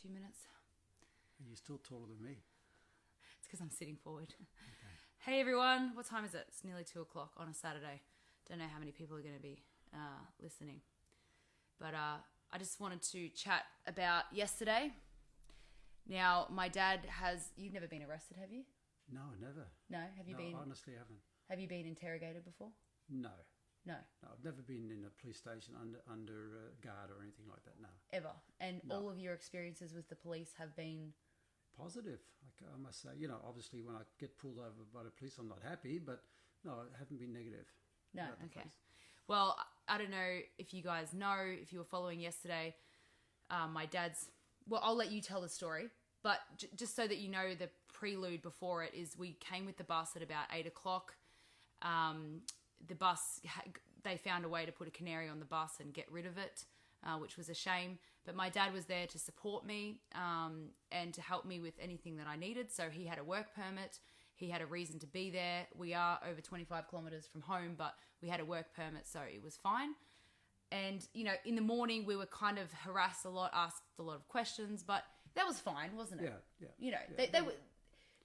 few minutes. And you're still taller than me. It's because I'm sitting forward. Okay. Hey everyone, what time is it? It's nearly 2 o'clock on a Saturday. Don't know how many people are going to be listening. But I just wanted to chat about yesterday. Now, my dad has... You've never been arrested, have you? No, never. No? Have you been... I honestly haven't. Have you been interrogated before? No. No. No, I've never been in a police station under guard or anything like that, no. Ever? And No. all of your experiences with the police have been... Positive, I must say. You know, obviously when I get pulled over by the police, I'm not happy, but no, I haven't been negative. No, about the okay. police. Well, I don't know if you guys know, if you were following yesterday, my dad's... Well, I'll let you tell the story, but just so that you know, the prelude before it is we came with the bus at about 8 o'clock. The bus, they found a way to put a canary on the bus and get rid of it, which was a shame. But my dad was there to support me and to help me with anything that I needed. So he had a work permit. He had a reason to be there. We are over 25 kilometres from home, but we had a work permit, so it was fine. And, you know, in the morning we were kind of harassed a lot, asked a lot of questions, but that was fine, wasn't it? Yeah. You know, Yeah.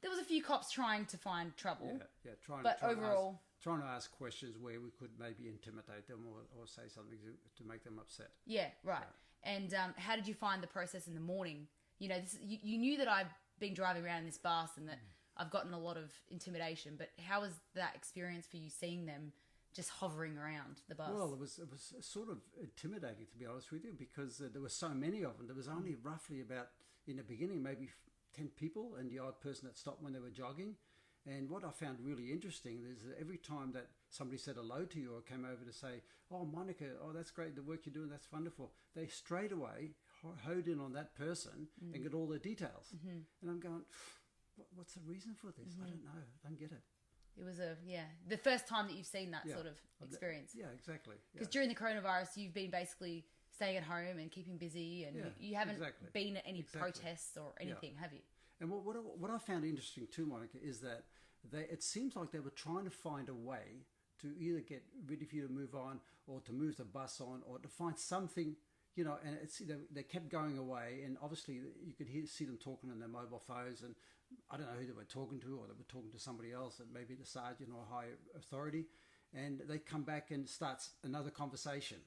there was a few cops trying to find trouble. Yeah. But overall... Trying to ask questions where we could maybe intimidate them or say something to make them upset. Yeah, right. And how did you find the process in the morning? You know, you knew that I've been driving around in this bus and that I've gotten a lot of intimidation, but how was that experience for you seeing them just hovering around the bus? Well, it was sort of intimidating, to be honest with you, because there were so many of them. There was only roughly about, in the beginning, maybe 10 people and the odd person that stopped when they were jogging. And what I found really interesting is that every time that somebody said hello to you or came over to say, oh, Monica, oh, that's great, the work you're doing, that's wonderful, they straight away honed in on that person and get all the details. Mm-hmm. And I'm going, what's the reason for this? I don't know. I don't get it. It was the first time that you've seen that sort of experience. Yeah, exactly. Because during the coronavirus, you've been basically staying at home and keeping busy, and you haven't been at any protests or anything, have you? And what I found interesting too, Monica, is that it seems like they were trying to find a way to either get rid of you to move on, or to move the bus on, or to find something, you know. And they kept going away, and obviously you could see them talking on their mobile phones, and I don't know who they were talking to, or they were talking to somebody else, and maybe the sergeant or higher authority, and they come back and starts another conversation,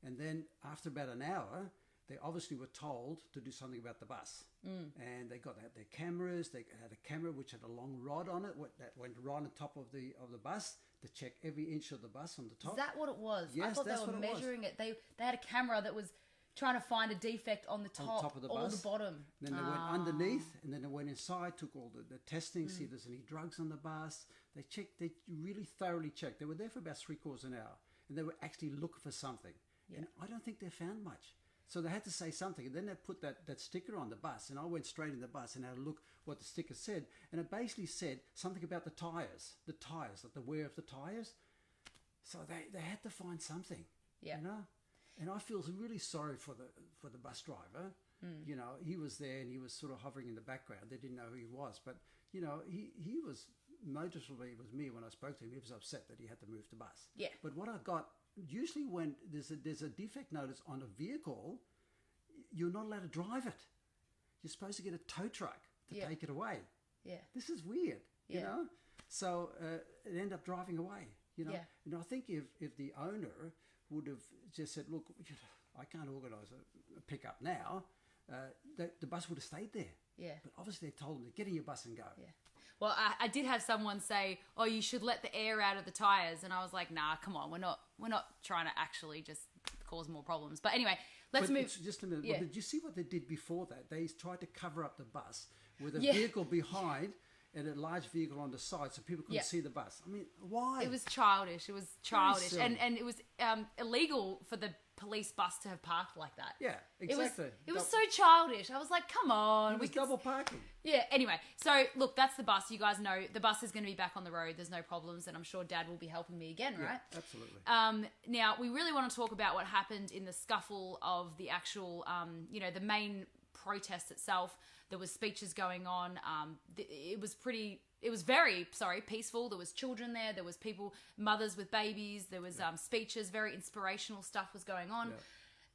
and then after about an hour, they obviously were told to do something about the bus. And they got their cameras. They had a camera which had a long rod on it that went right on top of the bus to check every inch of the bus on the top. Is that what it was? Yes, I thought that's they were what it was. measuring it. They had a camera that was trying to find a defect on the top of the or bus. the bottom. Then they went underneath, and then they went inside, took all the testing, see if there's any drugs on the bus. They checked. They really thoroughly checked. They were there for about 3/4 an hour, and they were actually looking for something. Yeah. And I don't think they found much. So they had to say something, and then they put that sticker on the bus, and I went straight in the bus and had a look what the sticker said, and it basically said something about the tyres, like the wear of the tyres. So they had to find something, you know. And I feel really sorry for the bus driver. You know, he was there and he was sort of hovering in the background. They didn't know who he was, but you know, he was noticeably, it was me when I spoke to him. He was upset that he had to move the bus. Yeah. But what I got. Usually when there's a defect notice on a vehicle, you're not allowed to drive it. You're supposed to get a tow truck to take it away. Yeah. This is weird, you know? So it ended up driving away, you know? Yeah. And I think if the owner would have just said, look, I can't organise a pickup now, the bus would have stayed there. Yeah. But obviously they told him to get in your bus and go. Yeah. Well, I did have someone say, "Oh, you should let the air out of the tires," and I was like, "Nah, come on, we're not trying to actually just cause more problems." But anyway, let's move. Just a minute. Yeah. Well, did you see what they did before that? They tried to cover up the bus with a vehicle behind and a large vehicle on the side, so people couldn't see the bus. I mean, why? It was childish. And it was illegal for the police bus to have parked like that. Yeah, exactly. It was so childish. I was like, come on. It was double parking. Yeah, anyway. So, look, that's the bus. You guys know the bus is going to be back on the road. There's no problems, and I'm sure Dad will be helping me again, right? Absolutely. Now, we really want to talk about what happened in the scuffle of the actual, the main protest itself. There was speeches going on. It was very peaceful. There was children there. There was people, mothers with babies. There was speeches, very inspirational stuff was going on.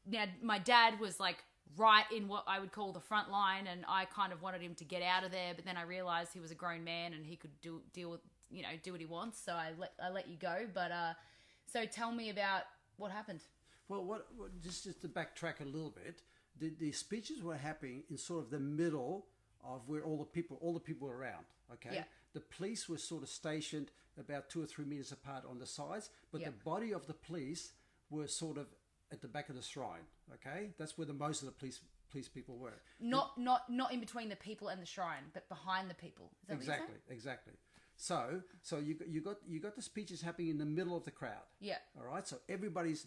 Yeah. Now, my dad was like right in what I would call the front line, and I kind of wanted him to get out of there, but then I realized he was a grown man and he could do what he wants, so I let you go. But so tell me about what happened. Well, what just to backtrack a little bit, the speeches were happening in sort of the middle of where all the people were around. Okay, Yeah. The police were sort of stationed about 2 or 3 meters apart on the sides, but Yeah. the body of the police were sort of at the back of the shrine. Okay, that's where the most of the police people were. Not in between the people and the shrine, but behind the people. Is that Exactly, what you're saying? exactly. So you got the speeches happening in the middle of the crowd. Yeah. All right. So everybody's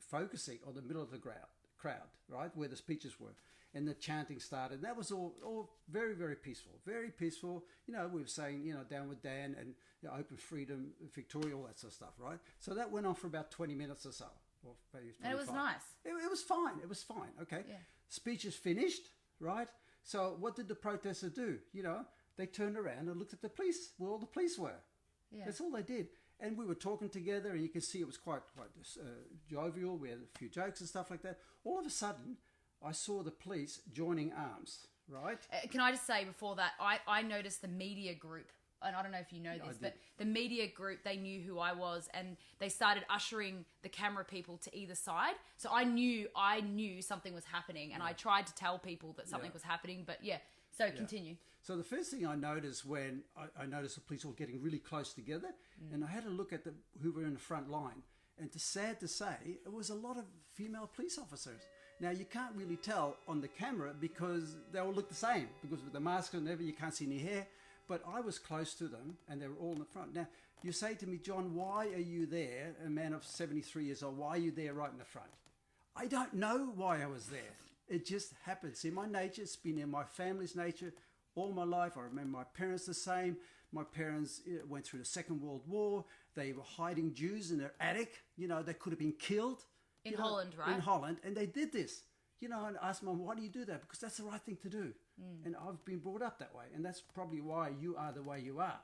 focusing on the middle of the crowd, right, where the speeches were, and the chanting started. And that was all very, very peaceful, very peaceful. We were saying, down with Dan and open freedom, Victoria, all that sort of stuff, right? So that went on for about 20 minutes or so, or maybe 25. And it was nice. It was fine. It was fine. Okay. Yeah. Speeches finished, right? So what did the protesters do? They turned around and looked at the police, where all the police were. Yeah. That's all they did. And we were talking together, and you can see it was quite jovial. We had a few jokes and stuff like that. All of a sudden, I saw the police joining arms, right? Can I just say before that, I noticed the media group, and I don't know if you know this, but the media group, they knew who I was, and they started ushering the camera people to either side. So I knew something was happening, and I tried to tell people that something was happening, but so continue. So the first thing I noticed when I noticed the police all getting really close together, and I had a look at who were in the front line, and it's sad to say, it was a lot of female police officers. Now, you can't really tell on the camera because they all look the same, because with the mask and everything, you can't see any hair. But I was close to them, and they were all in the front. Now, you say to me, John, why are you there, a man of 73 years old, why are you there right in the front? I don't know why I was there. It just happens. In my nature, it's been in my family's nature all my life. I remember my parents the same. My parents went through the Second World War. They were hiding Jews in their attic. They could have been killed. In Holland, right? In Holland. And they did this. And I asked Mum, why do you do that? Because that's the right thing to do. And I've been brought up that way. And that's probably why you are the way you are,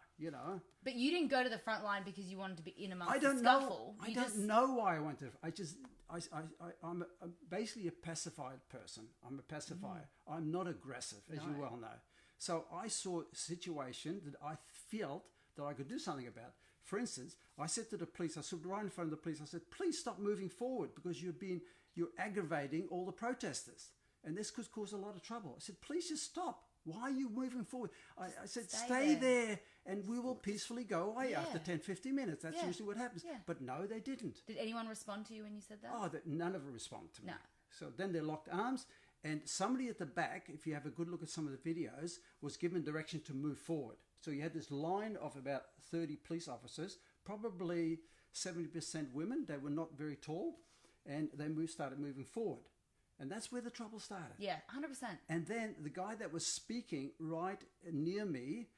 But you didn't go to the front line because you wanted to be in amongst I don't the scuffle. know. I don't know why I went to. I'm basically a pacified person. I'm a pacifier. I'm not aggressive, as you well know. So I saw a situation that I felt that I could do something about. For instance, I said to the police, I stood right in front of the police, I said, please stop moving forward because you're aggravating all the protesters. And this could cause a lot of trouble. I said, please just stop. Why are you moving forward? I said, stay there and we will peacefully go away after 10, 15 minutes. That's usually what happens. Yeah. But no, they didn't. Did anyone respond to you when you said that? Oh, none of them responded to me. No. So then they locked arms. And somebody at the back, if you have a good look at some of the videos, was given direction to move forward. So you had this line of about 30 police officers, probably 70% women. They were not very tall. And they started moving forward. And that's where the trouble started. Yeah, 100%. And then the guy that was speaking right near me,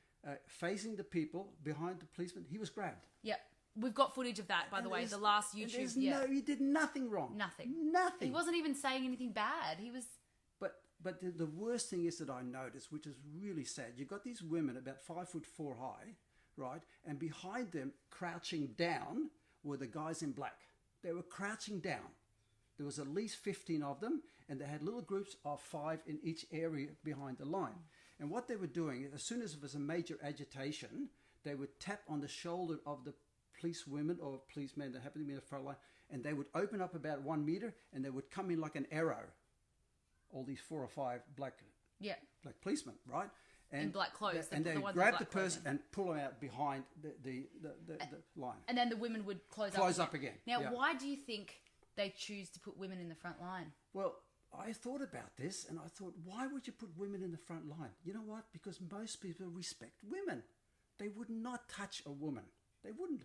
facing the people behind the policeman, he was grabbed. Yep. We've got footage of that, by the way. The last YouTube. He did nothing wrong. Nothing. Nothing. He wasn't even saying anything bad. He was... But the worst thing is that I noticed, which is really sad, you've got these women about 5'4" high, right? And behind them, crouching down, were the guys in black. They were crouching down. There was at least 15 of them, and they had little groups of 5 in each area behind the line. And what they were doing, as soon as there was a major agitation, they would tap on the shoulder of the police women or policemen that happened to be in the front line, and they would open up about 1 meter, and they would come in like an arrow. All these 4 or 5 black policemen, right? And in black clothes. And they grab the person and pull them out behind the line. And then the women would close up again. Now, why do you think they choose to put women in the front line? Well, I thought about this and I thought, why would you put women in the front line? You know what? Because most people respect women. They would not touch a woman. They wouldn't.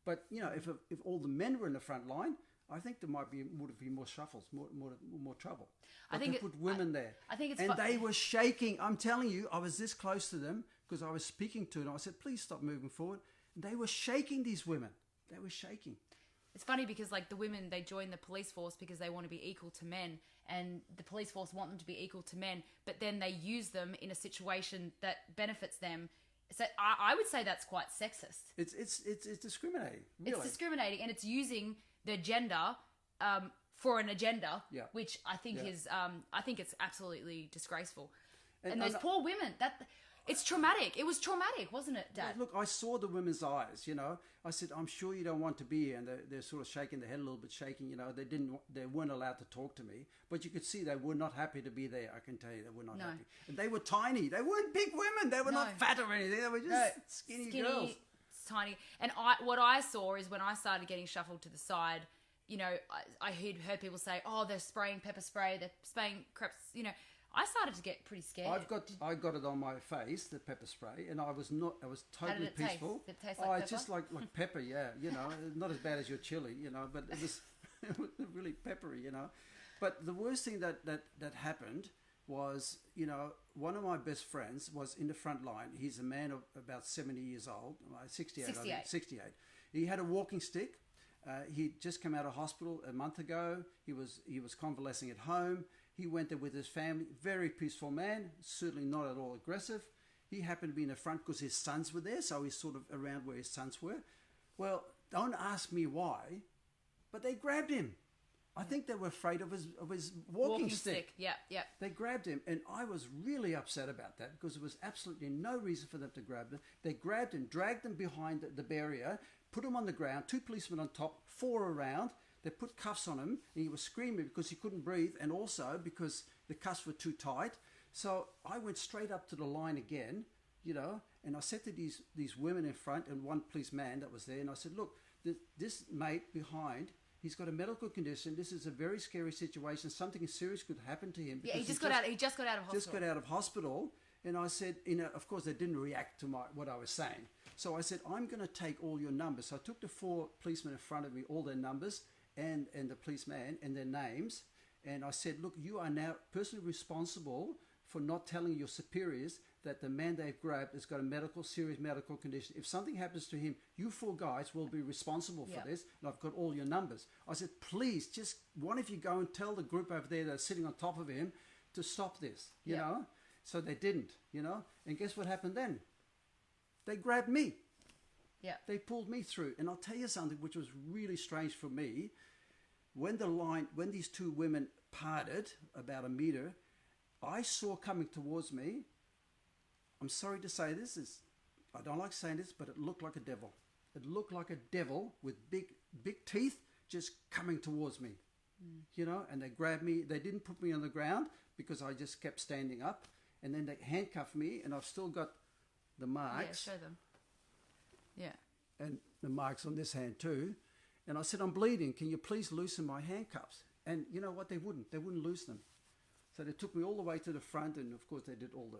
But, if all the men were in the front line, I think there would have been more shuffles, more trouble. But they put women there. I think it's and they were shaking. I'm telling you, I was this close to them because I was speaking to them. I said, please stop moving forward. And they were shaking, these women. They were shaking. It's funny because the women, they join the police force because they want to be equal to men, and the police force want them to be equal to men, but then they use them in a situation that benefits them. So I would say that's quite sexist. It's discriminating. Really. It's discriminating, and it's using their gender for an agenda, Yeah. which I think Yeah. is, I think it's absolutely disgraceful. And And those poor women, it's traumatic. It was traumatic, wasn't it, Dad? Look, I saw the women's eyes, you know. I said, I'm sure you don't want to be here. And they're sort of shaking their head a little bit, shaking, you know. They weren't allowed to talk to me. But you could see they were not happy to be there. I can tell you, they were not happy. And they were tiny. They weren't big women. They were not fat or anything. They were just skinny girls. Tiny. And what I saw is when I started getting shuffled to the side, you know, I heard people say, oh, they're spraying pepper spray, they're spraying creps, you know. I started to get pretty scared. I got it on my face, the pepper spray, and I was totally peaceful. Did it taste like pepper? Just like pepper, yeah, you know, not as bad as your chili, you know, but it was really peppery, you know. But the worst thing that happened was, you know, one of my best friends was in the front line. He's a man of about 70 years old, 68. 68. He had a walking stick. He'd just come out of hospital a month ago. He was convalescing at home. He went there with his family. Very peaceful man, certainly not at all aggressive. He happened to be in the front because his sons were there, so he's sort of around where his sons were. Well, don't ask me why, but they grabbed him. I think they were afraid of his walking stick. Yeah. They grabbed him, and I was really upset about that because there was absolutely no reason for them to grab him. They grabbed him, dragged him behind the barrier, put him on the ground, 2 policemen on top, 4 around. They put cuffs on him, and he was screaming because he couldn't breathe, and also because the cuffs were too tight. So I went straight up to the line again, you know, and I said to these women in front and one policeman that was there, and I said, look, this mate behind, he's got a medical condition. This is a very scary situation. Something serious could happen to him. Yeah, he just got out of hospital. Just got out of hospital, and I said, you know, of course they didn't react to what I was saying. So I said, I'm going to take all your numbers. So I took the 4 policemen in front of me, all their numbers, and the policeman and their names, and I said, look, you are now personally responsible for not telling your superiors that the man they've grabbed has got a serious medical condition. If something happens to him, you 4 guys will be responsible for this, and I've got all your numbers. I said, please, just one of you go and tell the group over there that's sitting on top of him to stop this, you know? So they didn't, you know? And guess what happened then? They grabbed me. Yeah. They pulled me through. And I'll tell you something which was really strange for me. When these 2 women parted about a meter, I saw coming towards me, I'm sorry to say this, I don't like saying this, but it looked like a devil. It looked like a devil with big teeth just coming towards me. You know, and they grabbed me. They didn't put me on the ground because I just kept standing up. And then they handcuffed me, and I've still got the marks. Yeah, show them. Yeah. And the marks on this hand too. And I said, I'm bleeding. Can you please loosen my handcuffs? And you know what? They wouldn't. They wouldn't loosen them. So they took me all the way to the front. And of course, they did all the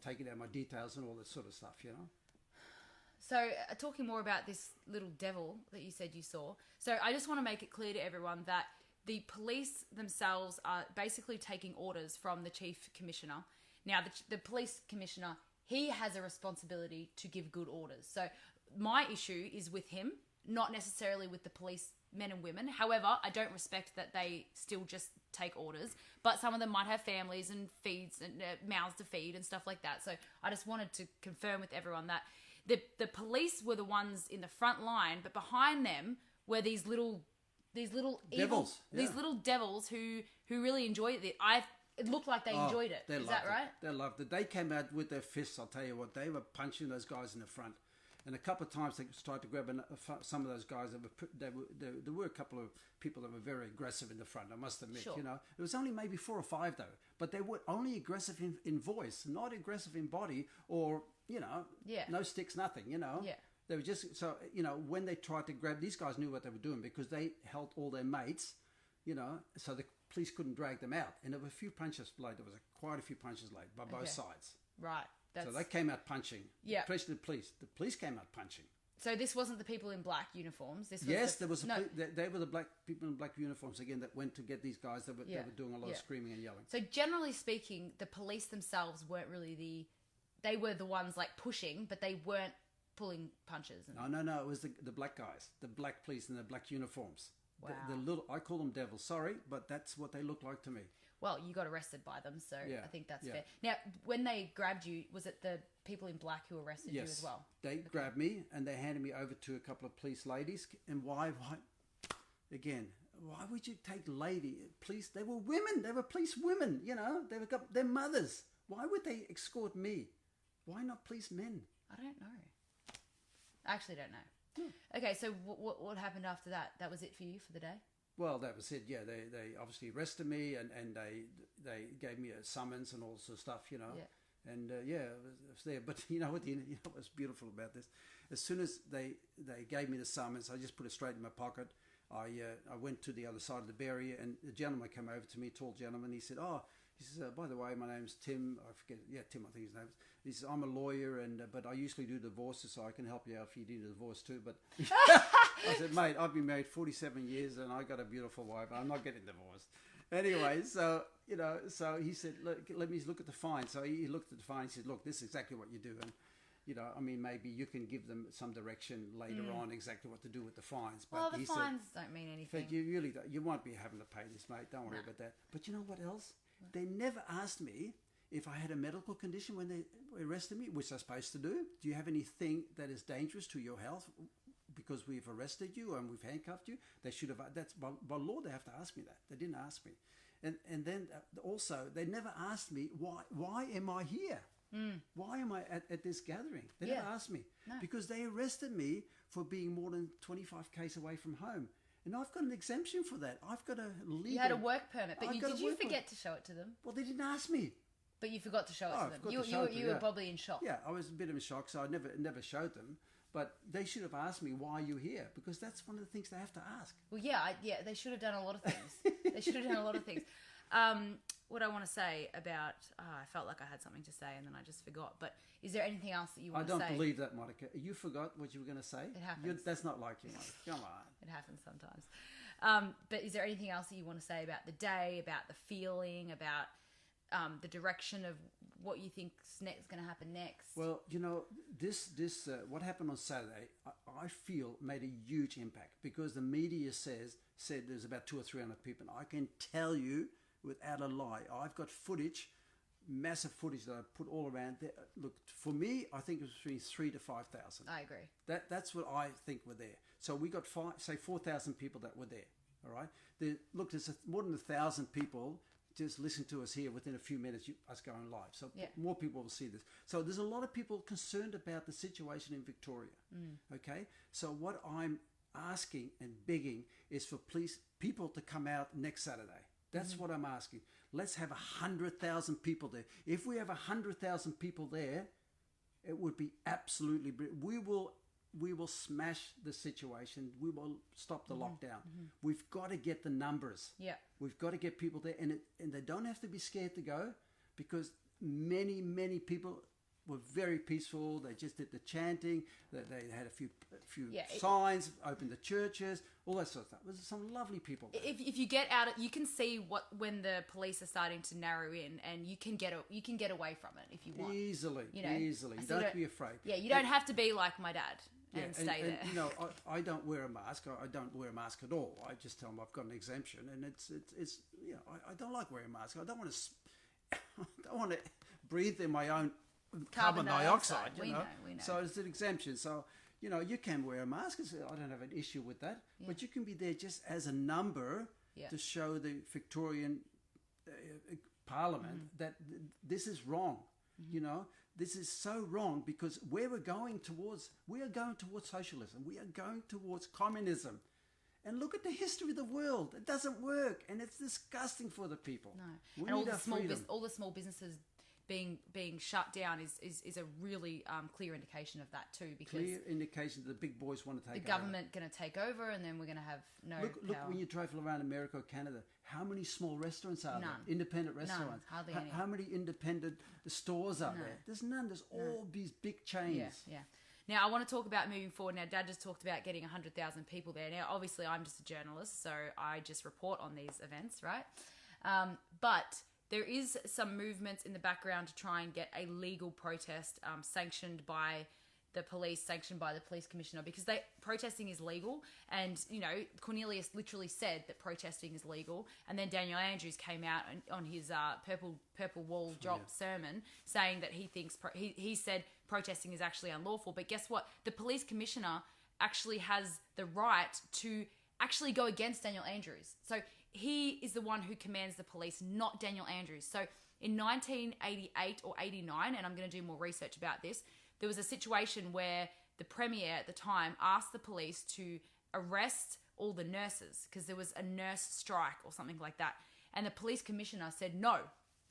taking out my details and all that sort of stuff, you know. So talking more about this little devil that you said you saw. So I just want to make it clear to everyone that the police themselves are basically taking orders from the chief commissioner. Now, the police commissioner, he has a responsibility to give good orders. So my issue is with him, not necessarily with the police men and women. However, I don't respect that they still just take orders, but some of them might have families and feeds and mouths to feed and stuff like that. So I just wanted to confirm with everyone that the police were the ones in the front line, but behind them were these little devils, these little devils who really enjoyed it. It looked like they enjoyed it. Is that right? They loved it. They came out with their fists. I'll tell you what, they were punching those guys in the front. And a couple of times they tried to grab some of those guys. There were a couple of people that were very aggressive in the front, I must admit. Sure. You know, it was only maybe 4 or 5 though, but they were only aggressive in voice, not aggressive in body or, you know, no sticks, nothing, you know. Yeah. They were just, so, you know, when they tried to grab, these guys knew what they were doing because they held all their mates, you know, so the police couldn't drag them out. And there were a few punches laid. There was quite a few punches laid by both sides. Right. So they came out punching. Yeah. Especially the police. The police came out punching. So this wasn't the people in black uniforms. This was they were the black people in black uniforms again that went to get these guys that were doing a lot of screaming and yelling. So generally speaking, the police themselves weren't really they were the ones like pushing, but they weren't pulling punches. No. It was the black guys, the black police in the black uniforms. Wow. I call them devils. Sorry, but that's what they look like to me. Well, you got arrested by them, so I think that's fair. Now, when they grabbed you, was it the people in black who arrested you as well? They grabbed me and they handed me over to a couple of police ladies. And why? Again, why would you take police? They were women. They were police women. You know, they've got their mothers. Why would they escort me? Why not police men? I don't know. I actually don't know. Okay, so what happened after that? That was it for you for the day? Well, that was it. Yeah, they obviously arrested me and they gave me a summons and all sorts of stuff. You know. Yeah. And it was there. But you know what's beautiful about this? As soon as they gave me the summons, I just put it straight in my pocket. I went to the other side of the barrier, and the gentleman came over to me, tall gentleman. He said, by the way, my name's Tim. I forget. Yeah, Tim, I think his name is. He says, I'm a lawyer, but I usually do divorces, so I can help you out if you need a divorce too. But I said, mate, I've been married 47 years, and I got a beautiful wife. I'm not getting divorced. Anyway, so he said, look, let me look at the fine. So he looked at the fine. He said, look, this is exactly what you do, and maybe you can give them some direction later on exactly what to do with the fines. But well, the fines don't mean anything. But you really don't. You won't be having to pay this, mate. Don't worry about that. But you know what else? They never asked me if I had a medical condition when they arrested me, which they're supposed to do. Do you have anything that is dangerous to your health because we've arrested you and we've handcuffed you? They should have. That's by law. They have to ask me that. They didn't ask me. And then also they never asked me why am I here? Why am I at this gathering? They never asked me. No. Because they arrested me for being more than 25 k's away from home. And I've got an exemption for that. I've got a legal... You had a work permit, but did you forget to show it to them? Well, they didn't ask me. But you forgot to show it to them. You were probably in shock. Yeah, I was a bit of a shock, so I never showed them. But they should have asked me, why are you here? Because that's one of the things they have to ask. Well, they should have done a lot of things. They should have done a lot of things. What I want to say about... I felt like I had something to say and then I just forgot. But is there anything else that you want to say? I don't believe that, Monica. You forgot what you were going to say? It happens. That's not like you, Monica. Come on. It happens sometimes. But is there anything else that you want to say about the day, about the feeling, about the direction of what you think is going to happen next? Well, this what happened on Saturday, I feel made a huge impact because the media said there's about 200 or 300 people. I can tell you without a lie, I've got footage, massive footage that I put all around there. Look, for me, I think it was between 3,000 to 5,000. I agree. That's what I think were there. So we got 4,000 people that were there. All right. There's more than 1,000 people just listen to us here within a few minutes. Us going live, so more people will see this. So there's a lot of people concerned about the situation in Victoria. Okay. So what I'm asking and begging is for people to come out next Saturday. That's what I'm asking. Let's have 100,000 people there. If we have 100,000 people there, it would be absolutely brilliant. We will smash the situation. We will stop the lockdown. We've got to get the numbers. Yeah. We've got to get people there, and they don't have to be scared to go because many people were very peaceful. They just did the chanting. They had a few signs, opened the churches, all that sort of stuff. There's some lovely people there. If you get out, you can see when the police are starting to narrow in, and you can get away from it if you want. Easily. You don't have to be afraid. Yeah, you don't have to be like my dad and stay there. I don't wear a mask. I don't wear a mask at all. I just tell them I've got an exemption, and it's I don't like wearing a mask. I don't want to breathe in my own carbon dioxide. We know. So it's an exemption. So you can wear a mask. I don't have an issue with that. Yeah. But you can be there just as a number to show the Victorian Parliament that this is wrong. This is so wrong because we are going towards socialism. We are going towards communism. And look at the history of the world. It doesn't work, and it's disgusting for the people. No, and all the small businesses being shut down is a really clear indication of that too. Because clear indication that the big boys want to take over. The government going to take over, and then we're going to have no look power. When you travel around America or Canada, how many small restaurants are there? Independent restaurants. None, hardly any. How many independent stores are there? There's none. There's all these big chains. Yeah. Now, I want to talk about moving forward. Now, Dad just talked about getting 100,000 people there. Now, obviously, I'm just a journalist, so I just report on these events, right? But there is some movements in the background to try and get a legal protest sanctioned by the police commissioner, because protesting is legal. And, Cornelius literally said that protesting is legal. And then Daniel Andrews came out on his purple wall drop sermon saying that he thinks, he said protesting is actually unlawful. But guess what? The police commissioner actually has the right to actually go against Daniel Andrews. So he is the one who commands the police, not Daniel Andrews. So in 1988 or 89, and I'm going to do more research about this, there was a situation where the premier at the time asked the police to arrest all the nurses because there was a nurse strike or something like that. And the police commissioner said, no,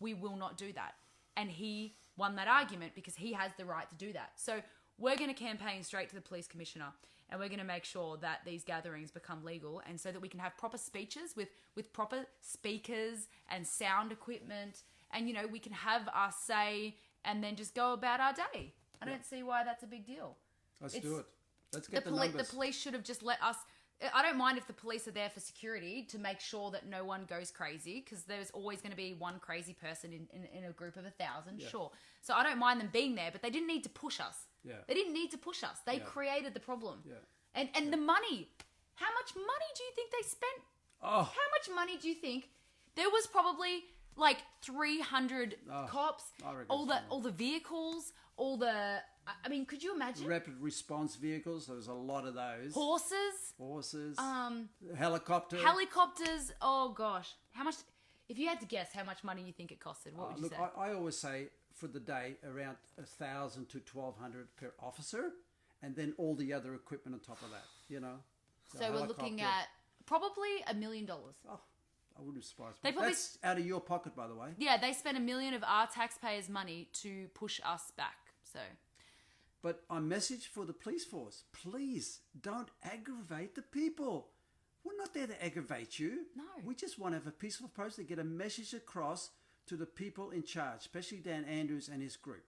we will not do that. And he won that argument because he has the right to do that. So we're going to campaign straight to the police commissioner, and we're going to make sure that these gatherings become legal, and so that we can have proper speeches with proper speakers and sound equipment, and, you know, we can have our say and then just go about our day. I don't see why that's a big deal. Let's do it. Let's get the numbers. The police should have just let us... I don't mind if the police are there for security to make sure that no one goes crazy, because there's always going to be one crazy person in a group of 1,000, sure. So I don't mind them being there, but they didn't need to push us. Yeah. They didn't need to push us. They created the problem. Yeah. And the money. How much money do you think they spent? Oh. How much money do you think? There was probably like 300 cops, all the vehicles, all the... I mean, could you imagine? Rapid response vehicles. There was a lot of those. Horses. Helicopters. Oh gosh, how much? If you had to guess, how much money you think it costed? What would you say? I always say for the day around 1,000 to 1,200 per officer, and then all the other equipment on top of that. You know. So we're looking at probably $1 million. Oh, I wouldn't surprise me. That's out of your pocket, by the way. Yeah, they spent $1 million of our taxpayers' money to push us back. So. But our message for the police force, please don't aggravate the people. We're not there to aggravate you. No. We just want to have a peaceful approach to get a message across to the people in charge, especially Dan Andrews and his group.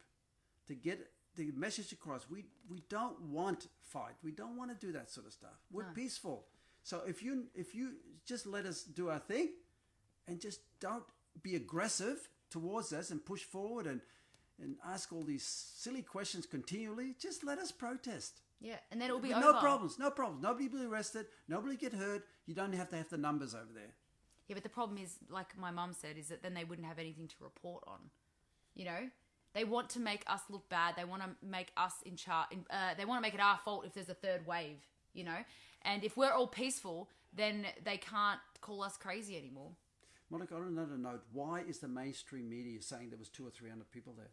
To get the message across, we don't want fight. We don't want to do that sort of stuff. We're peaceful. So if you just let us do our thing and just don't be aggressive towards us and push forward and ask all these silly questions continually, just let us protest. Yeah, and then it'll be over. No problems. Nobody will be arrested. Nobody get hurt. You don't have to have the numbers over there. Yeah, but the problem is, like my mum said, is that then they wouldn't have anything to report on. You know? They want to make us look bad. They want to make us in charge. They want to make it our fault if there's a third wave, you know? And if we're all peaceful, then they can't call us crazy anymore. Monica, on another note, why is the mainstream media saying there was 200 or 300 people there?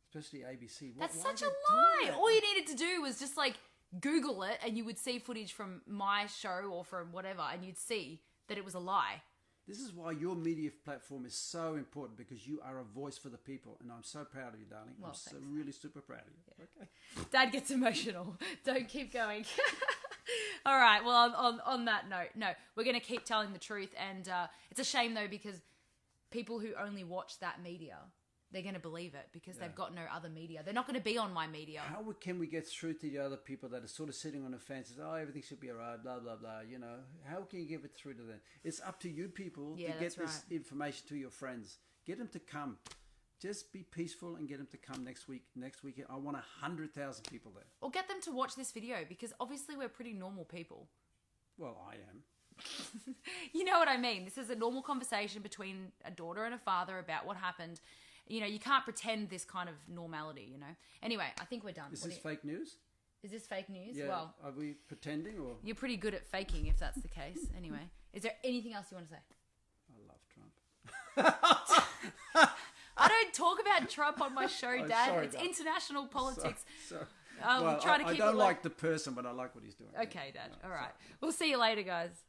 Especially ABC. That's such a lie. All you needed to do was just like Google it, and you would see footage from my show or from whatever, and you'd see that it was a lie. This is why your media platform is so important, because you are a voice for the people, and I'm so proud of you, darling. Well, I'm so really super proud of you. Yeah. Okay. Dad gets emotional. Don't keep going. All right. Well, on that note, no, we're going to keep telling the truth, and it's a shame though, because people who only watch that media, they're going to believe it because they've got no other media. They're not going to be on my media. How can we get through to the other people that are sort of sitting on the fence and say, oh, everything should be all right, blah, blah, blah, you know? How can you give it through to them? It's up to you people to get this information to your friends. Get them to come. Just be peaceful and get them to come next weekend. I want 100,000 people there. Or get them to watch this video, because obviously we're pretty normal people. Well, I am. You know what I mean? This is a normal conversation between a daughter and a father about what happened. You know, you can't pretend this kind of normality, you know. Anyway, I think we're done. Is this fake news? Is this fake news? Yeah. Well, are we pretending, or? You're pretty good at faking if that's the case. Anyway, is there anything else you want to say? I love Trump. I don't talk about Trump on my show, Dad. Sorry, it's international politics. Sorry. Well, I don't like the person, but I like what he's doing. Okay, Dad. All right. We'll see you later, guys.